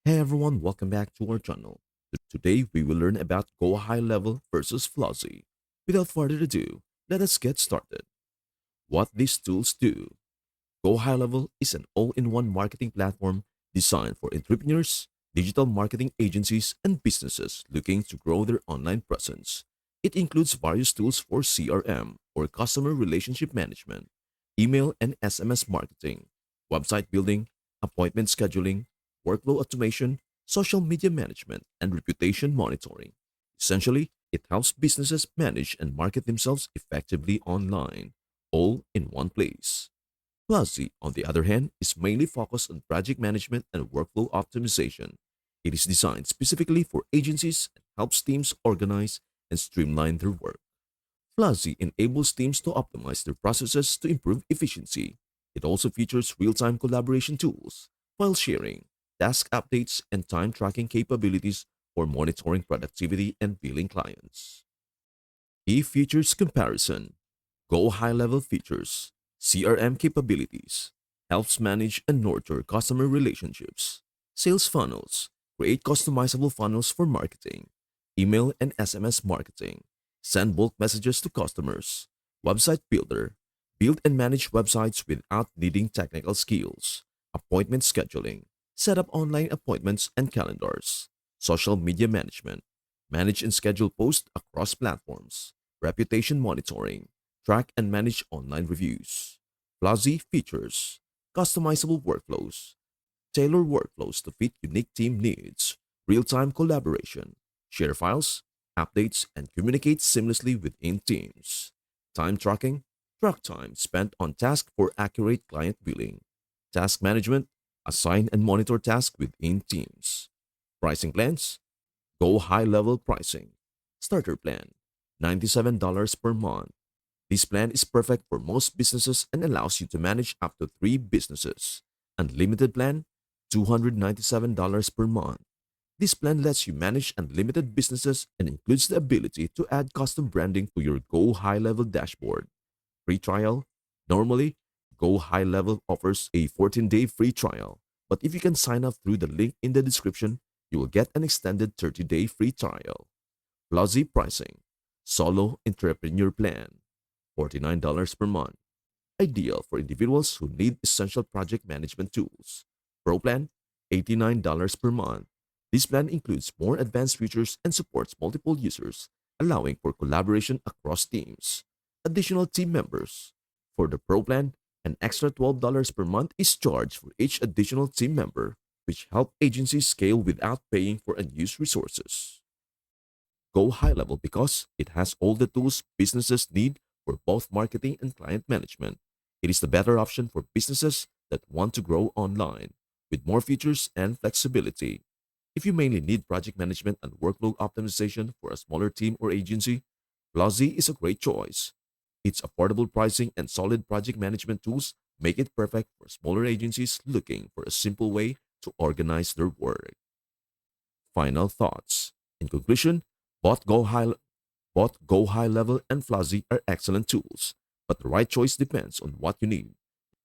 Hey everyone, welcome back to our channel. Today we will learn about GoHighLevel versus Flozy. Without further ado, let us get started. What these tools do. GoHighLevel is an all-in-one marketing platform designed for entrepreneurs, digital marketing agencies, and businesses looking to grow their online presence. It includes various tools for CRM or customer relationship management, email and SMS marketing, website building, appointment scheduling, workflow automation, social media management, and reputation monitoring. Essentially, it helps businesses manage and market themselves effectively online, all in one place. Flozy, on the other hand, is mainly focused on project management and workflow optimization. It is designed specifically for agencies and helps teams organize and streamline their work. Flozy enables teams to optimize their processes to improve efficiency. It also features real-time collaboration tools, file sharing, task updates, and time tracking capabilities for monitoring productivity and billing clients. Key features comparison. Go high-level features. CRM capabilities. Helps manage and nurture customer relationships. Sales funnels. Create customizable funnels for marketing. Email and SMS marketing. Send bulk messages to customers. Website builder. Build and manage websites without needing technical skills. Appointment scheduling. Set up online appointments and calendars. Social media management. Manage and schedule posts across platforms. Reputation monitoring. Track and manage online reviews. Flozy features. Customizable workflows. Tailor workflows to fit unique team needs. Real-time collaboration. Share files, updates, and communicate seamlessly within teams. Time tracking. Track time spent on tasks for accurate client billing. Task management. Assign and monitor tasks within teams. Pricing plans. Go high-level pricing. Starter plan. $97 per month. This plan is perfect for most businesses and allows you to manage up to 3 businesses. Unlimited plan, $297 per month. This plan lets you manage unlimited businesses and includes the ability to add custom branding to your Go High Level dashboard. Free trial. Normally, Go High Level offers a 14-day free trial, but if you can sign up through the link in the description, you will get an extended 30-day free trial. Flozy pricing. Solo Entrepreneur Plan. $49 per month. Ideal for individuals who need essential project management tools. Pro Plan. $89 per month. This plan includes more advanced features and supports multiple users, allowing for collaboration across teams. Additional team members. For the Pro Plan, an extra $12 per month is charged for each additional team member, which help agencies scale without paying for unused resources. Go high level because it has all the tools businesses need for both marketing and client management. It is the better option for businesses that want to grow online with more features and flexibility. If you mainly need project management and workload optimization for a smaller team or agency, Flozy is a great choice. Its affordable pricing and solid project management tools make it perfect for smaller agencies looking for a simple way to organize their work. Final thoughts. In conclusion, both Go High, both Go High Level and Flozy are excellent tools, but the right choice depends on what you need.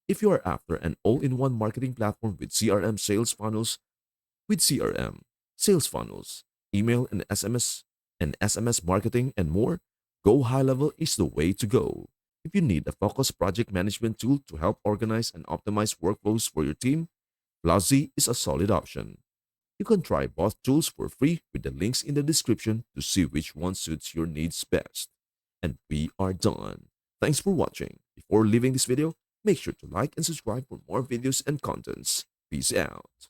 If you are after an all-in-one marketing platform with CRM, sales funnels, email and SMS marketing and more, Go High Level is the way to go. If you need a focused project management tool to help organize and optimize workflows for your team, Flozy is a solid option. You can try both tools for free with the links in the description to see which one suits your needs best. And we are done. Thanks for watching. Before leaving this video, make sure to like and subscribe for more videos and contents. Peace out.